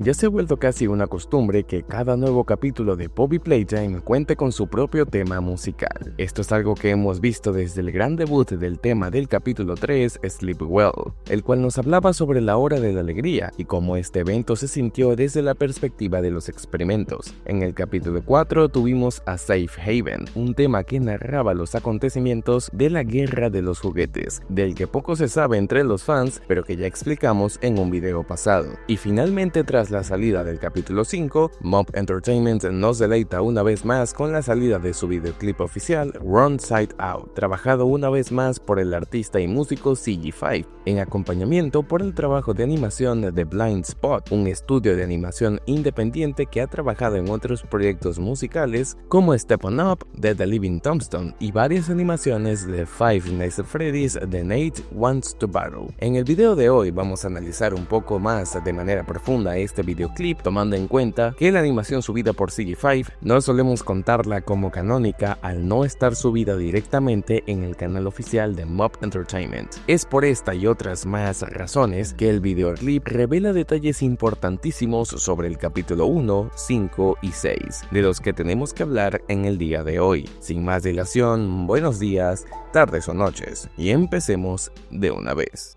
Ya se ha vuelto casi una costumbre que cada nuevo capítulo de Poppy Playtime cuente con su propio tema musical. Esto es algo que hemos visto desde el gran debut del tema del capítulo 3, Sleep Well, el cual nos hablaba sobre la hora de la alegría y cómo este evento se sintió desde la perspectiva de los experimentos. En el capítulo 4 tuvimos a Safe Haven, un tema que narraba los acontecimientos de la guerra de los juguetes, del que poco se sabe entre los fans, pero que ya explicamos en un video pasado. Y finalmente, tras la salida del capítulo 5, Mob Entertainment nos deleita una vez más con la salida de su videoclip oficial Wrong Side Out, trabajado una vez más por el artista y músico CG5, en acompañamiento por el trabajo de animación de Blind Spot, un estudio de animación independiente que ha trabajado en otros proyectos musicales como Step On Up de The Living Tombstone y varias animaciones de Five Nights at Freddy's de Nate Wants to Battle. En el video de hoy vamos a analizar un poco más de manera profunda este videoclip, tomando en cuenta que la animación subida por CG5 no solemos contarla como canónica al no estar subida directamente en el canal oficial de Mob Entertainment. Es por esta y otras más razones que el videoclip revela detalles importantísimos sobre el capítulo 1, 5 y 6, de los que tenemos que hablar en el día de hoy. Sin más dilación, buenos días, tardes o noches, y empecemos de una vez.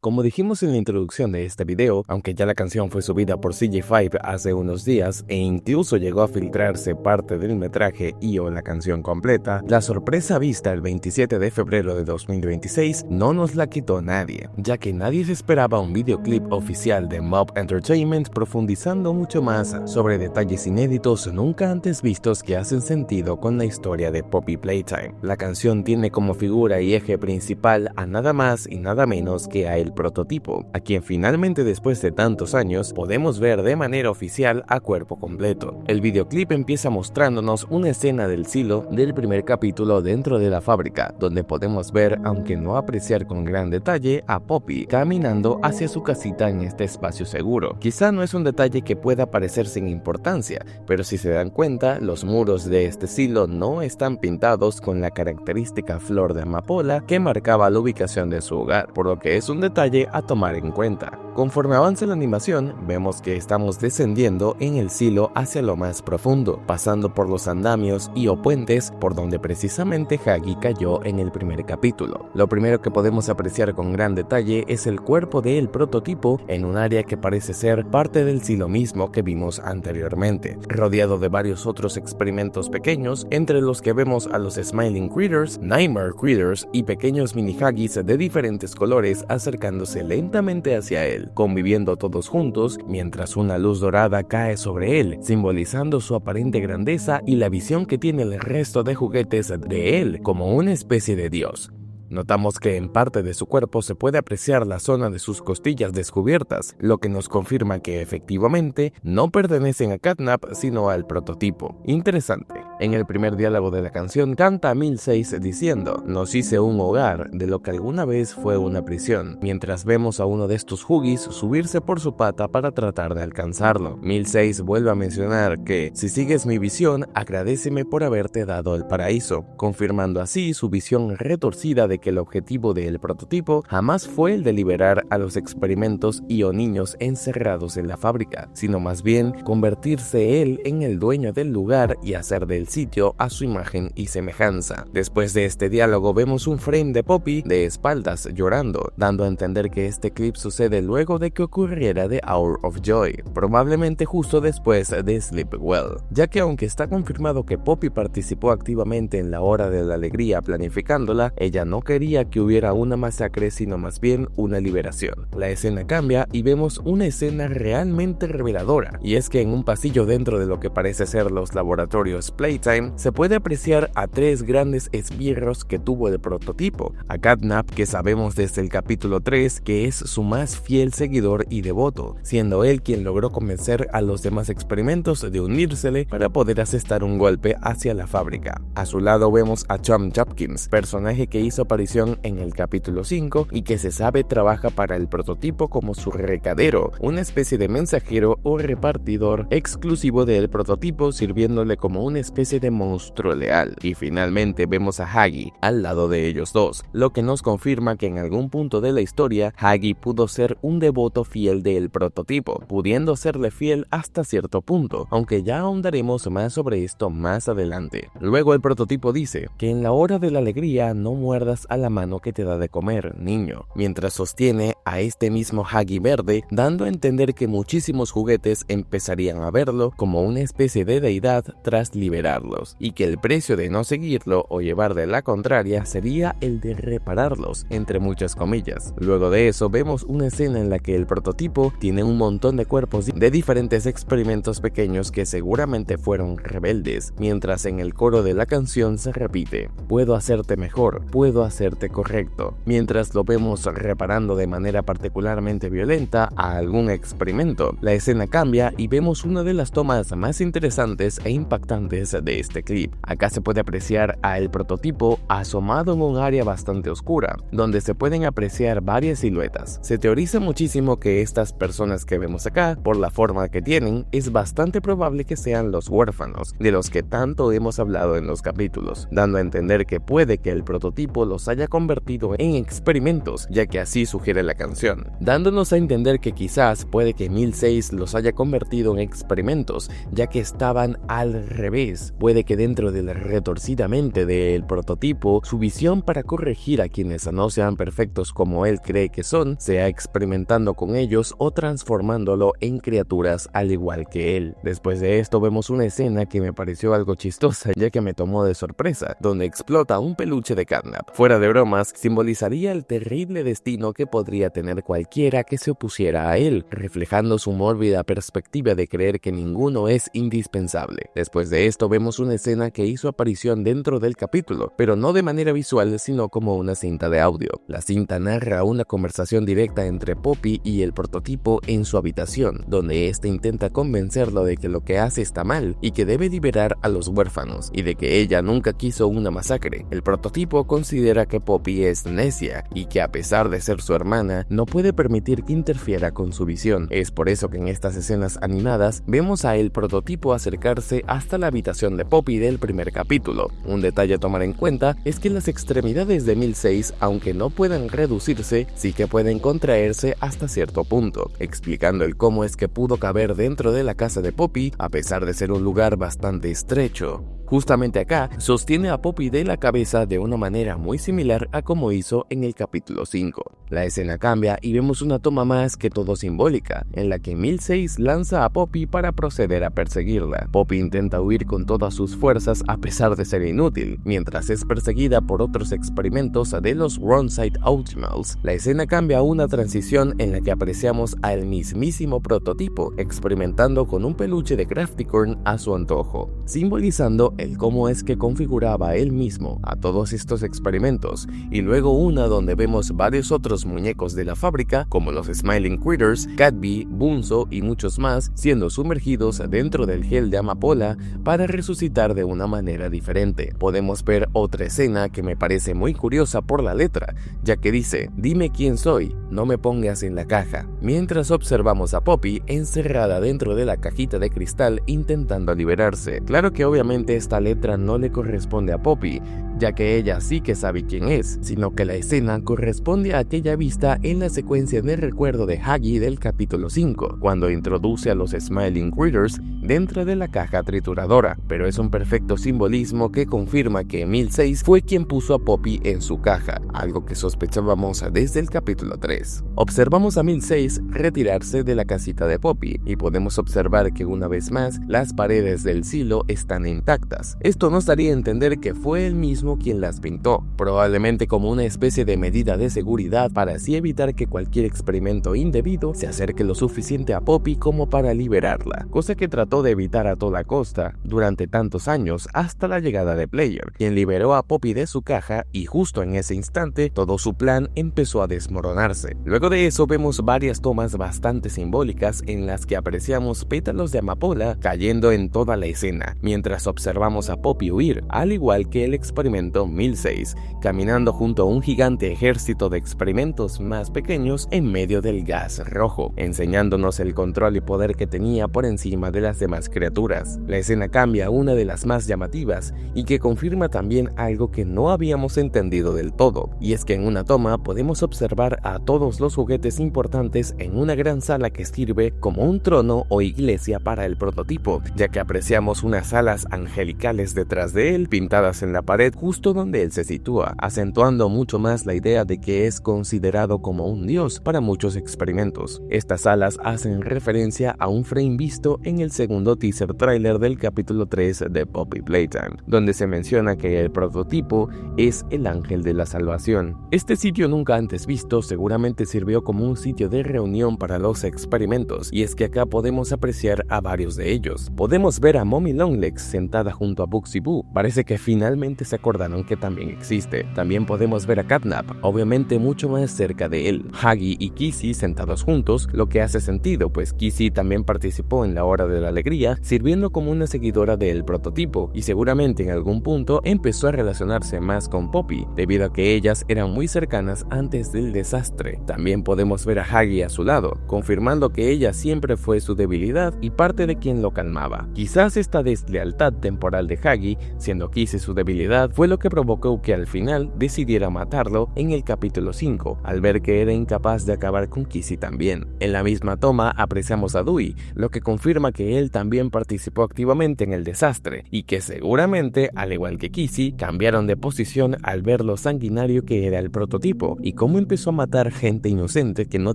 Como dijimos en la introducción de este video, aunque ya la canción fue subida por CG5 hace unos días e incluso llegó a filtrarse parte del metraje y o la canción completa, la sorpresa vista el 27 de febrero de 2026 no nos la quitó nadie, ya que nadie se esperaba un videoclip oficial de Mob Entertainment profundizando mucho más sobre detalles inéditos nunca antes vistos que hacen sentido con la historia de Poppy Playtime. La canción tiene como figura y eje principal a nada más y nada menos que a el prototipo, a quien finalmente después de tantos años podemos ver de manera oficial a cuerpo completo. El videoclip empieza mostrándonos una escena del silo del primer capítulo dentro de la fábrica, donde podemos ver, aunque no apreciar con gran detalle, a Poppy caminando hacia su casita en este espacio seguro. Quizá no es un detalle que pueda parecer sin importancia, pero si se dan cuenta, los muros de este silo no están pintados con la característica flor de amapola que marcaba la ubicación de su hogar, por lo que es un detalle a tomar en cuenta. Conforme avanza la animación, vemos que estamos descendiendo en el silo hacia lo más profundo, pasando por los andamios y o puentes por donde precisamente Huggy cayó en el primer capítulo. Lo primero que podemos apreciar con gran detalle es el cuerpo del prototipo en un área que parece ser parte del silo mismo que vimos anteriormente, rodeado de varios otros experimentos pequeños, entre los que vemos a los Smiling Critters, Nightmare Critters y pequeños mini Huggies de diferentes colores acercándose lentamente hacia él, conviviendo todos juntos mientras una luz dorada cae sobre él, simbolizando su aparente grandeza y la visión que tiene el resto de juguetes de él como una especie de dios. Notamos que en parte de su cuerpo se puede apreciar la zona de sus costillas descubiertas, lo que nos confirma que efectivamente no pertenecen a Catnap sino al prototipo. Interesante. En el primer diálogo de la canción canta a 1006 diciendo: "Nos hice un hogar de lo que alguna vez fue una prisión", mientras vemos a uno de estos Huggies subirse por su pata para tratar de alcanzarlo. 1006 vuelve a mencionar que "si sigues mi visión, agradéceme por haberte dado el paraíso", confirmando así su visión retorcida de que el objetivo del prototipo jamás fue el de liberar a los experimentos y o niños encerrados en la fábrica, sino más bien convertirse él en el dueño del lugar y hacer del sitio a su imagen y semejanza. Después de este diálogo vemos un frame de Poppy de espaldas llorando, dando a entender que este clip sucede luego de que ocurriera The Hour of Joy, probablemente justo después de Sleep Well, ya que aunque está confirmado que Poppy participó activamente en la hora de la alegría planificándola, ella no quería que hubiera una masacre sino más bien una liberación. La escena cambia y vemos una escena realmente reveladora, y es que en un pasillo dentro de lo que parece ser los laboratorios Playtime se puede apreciar a tres grandes esbirros que tuvo el prototipo: a Catnap, que sabemos desde el capítulo 3 que es su más fiel seguidor y devoto, siendo él quien logró convencer a los demás experimentos de unírsele para poder asestar un golpe hacia la fábrica. A su lado vemos a Chum Jopkins, personaje que hizo aparición aparición en el capítulo 5 y que se sabe trabaja para el prototipo como su recadero, una especie de mensajero o repartidor exclusivo del prototipo, sirviéndole como una especie de monstruo leal. Y finalmente vemos a Hagi al lado de ellos dos, lo que nos confirma que en algún punto de la historia Hagi pudo ser un devoto fiel del prototipo, pudiendo serle fiel hasta cierto punto, aunque ya ahondaremos más sobre esto más adelante. Luego el prototipo dice que en la hora de la alegría no muerdas a la mano que te da de comer, niño, mientras sostiene a este mismo Hagi verde, dando a entender que muchísimos juguetes empezarían a verlo como una especie de deidad tras liberarlos, y que el precio de no seguirlo o llevar de la contraria sería el de repararlos, entre muchas comillas. Luego de eso vemos una escena en la que el prototipo tiene un montón de cuerpos de diferentes experimentos pequeños que seguramente fueron rebeldes, mientras en el coro de la canción se repite: puedo hacerte mejor, puedo hacerte correcto, mientras lo vemos reparando de manera particularmente violenta a algún experimento. La escena cambia y vemos una de las tomas más interesantes e impactantes de este clip. Acá se puede apreciar a el prototipo asomado en un área bastante oscura, donde se pueden apreciar varias siluetas. Se teoriza muchísimo que estas personas que vemos acá, por la forma que tienen, es bastante probable que sean los huérfanos, de los que tanto hemos hablado en los capítulos, dando a entender que puede que el prototipo los haya convertido en experimentos, ya que así sugiere la canción, dándonos a entender que quizás puede que 1006 los haya convertido en experimentos, ya que estaban al revés. Puede que dentro de la retorcida mente del prototipo, su visión para corregir a quienes no sean perfectos como él cree que son, sea experimentando con ellos o transformándolo en criaturas al igual que él. Después de esto vemos una escena que me pareció algo chistosa, ya que me tomó de sorpresa, donde explota un peluche de Catnap. Fuera de bromas, simbolizaría el terrible destino que podría tener cualquiera que se opusiera a él, reflejando su mórbida perspectiva de creer que ninguno es indispensable. Después de esto vemos una escena que hizo aparición dentro del capítulo, pero no de manera visual, sino como una cinta de audio. La cinta narra una conversación directa entre Poppy y el prototipo en su habitación, donde éste intenta convencerlo de que lo que hace está mal y que debe liberar a los huérfanos, y de que ella nunca quiso una masacre. El prototipo considera que Poppy es necia y que a pesar de ser su hermana, no puede permitir que interfiera con su visión. Es por eso que en estas escenas animadas vemos a el prototipo acercarse hasta la habitación de Poppy del primer capítulo. Un detalle a tomar en cuenta es que las extremidades de 1006, aunque no puedan reducirse, sí que pueden contraerse hasta cierto punto, explicando el cómo es que pudo caber dentro de la casa de Poppy a pesar de ser un lugar bastante estrecho. Justamente acá, sostiene a Poppy de la cabeza de una manera muy similar a como hizo en el capítulo 5. La escena cambia y vemos una toma más que todo simbólica, en la que 1006 lanza a Poppy para proceder a perseguirla. Poppy intenta huir con todas sus fuerzas a pesar de ser inútil, mientras es perseguida por otros experimentos de los Wronside Ultimals. La escena cambia a una transición en la que apreciamos al mismísimo prototipo experimentando con un peluche de Crafticorn a su antojo, simbolizando el cómo es que configuraba él mismo a todos estos experimentos, y luego una donde vemos varios otros muñecos de la fábrica como los Smiling Critters, Catbee, Bunzo y muchos más siendo sumergidos dentro del gel de amapola para resucitar de una manera diferente. Podemos ver otra escena que me parece muy curiosa por la letra, ya que dice: dime quién soy, no me pongas en la caja, mientras observamos a Poppy encerrada dentro de la cajita de cristal intentando liberarse. Claro que obviamente esta letra no le corresponde a Poppy, ya que ella sí que sabe quién es, sino que la escena corresponde a aquella vista en la secuencia de recuerdo de Hagi del capítulo 5, cuando introduce a los Smiling Critters dentro de la caja trituradora, pero es un perfecto simbolismo que confirma que 1006 fue quien puso a Poppy en su caja, algo que sospechábamos desde el capítulo 3. Observamos a 1006 retirarse de la casita de Poppy y podemos observar que una vez más las paredes del silo están intactas. Esto nos daría a entender que fue él mismo quien las pintó, probablemente como una especie de medida de seguridad para así evitar que cualquier experimento indebido se acerque lo suficiente a Poppy como para liberarla, cosa que trató de evitar a toda costa durante tantos años hasta la llegada de Player, quien liberó a Poppy de su caja, y justo en ese instante todo su plan empezó a desmoronarse. tarde. Luego de eso vemos varias tomas bastante simbólicas en las que apreciamos pétalos de amapola cayendo en toda la escena, mientras observamos a Poppy huir, al igual que el experimento 1006, caminando junto a un gigante ejército de experimentos más pequeños en medio del gas rojo, enseñándonos el control y poder que tenía por encima de las demás criaturas. La escena cambia a una de las más llamativas y que confirma también algo que no habíamos entendido del todo, y es que en una toma podemos observar a todos los juguetes importantes en una gran sala que sirve como un trono o iglesia para el prototipo, ya que apreciamos unas alas angelicales detrás de él pintadas en la pared justo donde él se sitúa, acentuando mucho más la idea de que es considerado como un dios para muchos experimentos. Estas alas hacen referencia a un frame visto en el segundo teaser trailer del capítulo 3 de Poppy Playtime, donde se menciona que el prototipo es el ángel de la salvación. Este sitio nunca antes visto seguramente sirvió como un sitio de reunión para los experimentos, y es que acá podemos apreciar a varios de ellos. Podemos ver a Mommy Longlegs sentada junto a Bugsy Boo, parece que finalmente se acordaron que también existe. También podemos ver a Catnap, obviamente mucho más cerca de él. Huggy y Kizzy sentados juntos, lo que hace sentido, pues Kizzy también participó en la Hora de la Alegría, sirviendo como una seguidora del prototipo, y seguramente en algún punto empezó a relacionarse más con Poppy, debido a que ellas eran muy cercanas antes del desastre. También podemos ver a Huggy a su lado, confirmando que ella siempre fue su debilidad y parte de quien lo calmaba. Quizás esta deslealtad temporal de Huggy, siendo Kizzy su debilidad, fue lo que provocó que al final decidiera matarlo en el capítulo 5, al ver que era incapaz de acabar con Kizzy también. En la misma toma apreciamos a Dewey, lo que confirma que él también participó activamente en el desastre, y que seguramente, al igual que Kizzy, cambiaron de posición al ver lo sanguinario que era el prototipo, y cómo empezó a matar gente inocente que no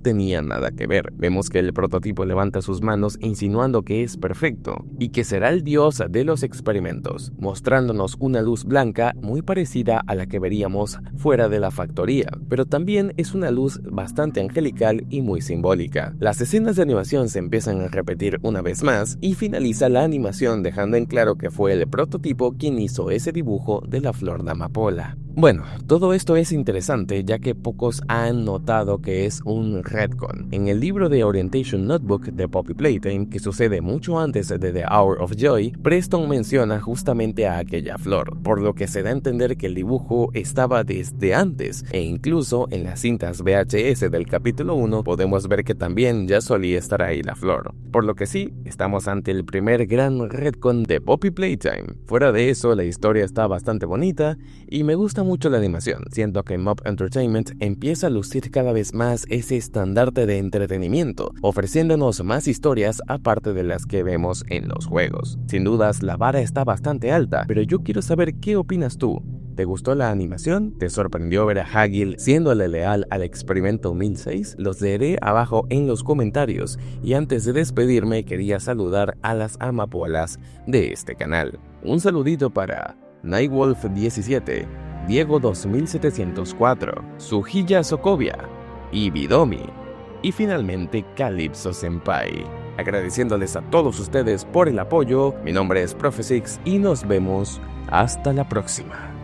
tenía nada que ver. Vemos que el prototipo levanta sus manos insinuando que es perfecto, y que será el dios de los experimentos, mostrándonos una luz blanca muy parecida a la que veríamos fuera de la factoría, pero también es una luz bastante angelical y muy simbólica. Las escenas de animación se empiezan a repetir una vez más y finaliza la animación dejando en claro que fue el prototipo quien hizo ese dibujo de la flor de amapola. Bueno, todo esto es interesante ya que pocos han notado que es un retcon. En el libro de Orientation Notebook de Poppy Playtime, que sucede mucho antes de The Hour of Joy, Preston menciona justamente a aquella flor, por lo que se da a entender que el dibujo estaba desde antes, e incluso en las cintas VHS del capítulo 1 podemos ver que también ya solía estar ahí la flor. Por lo que sí, estamos ante el primer gran retcon de Poppy Playtime. Fuera de eso, la historia está bastante bonita y me gusta mucho la animación. Siento que Mob Entertainment empieza a lucir cada vez más ese estandarte de entretenimiento, ofreciéndonos más historias aparte de las que vemos en los juegos. Sin dudas, la vara está bastante alta, pero yo quiero saber qué opinas tú. ¿Te gustó la animación? ¿Te sorprendió ver a Huggy siéndole leal al experimento 1006? Los leeré abajo en los comentarios, y antes de despedirme quería saludar a las amapolas de este canal. Un saludito para Nightwolf17, Diego 2704, Sujilla Sokovia, Ibidomi y finalmente Calypso Senpai. Agradeciéndoles a todos ustedes por el apoyo, mi nombre es Profe Six y nos vemos hasta la próxima.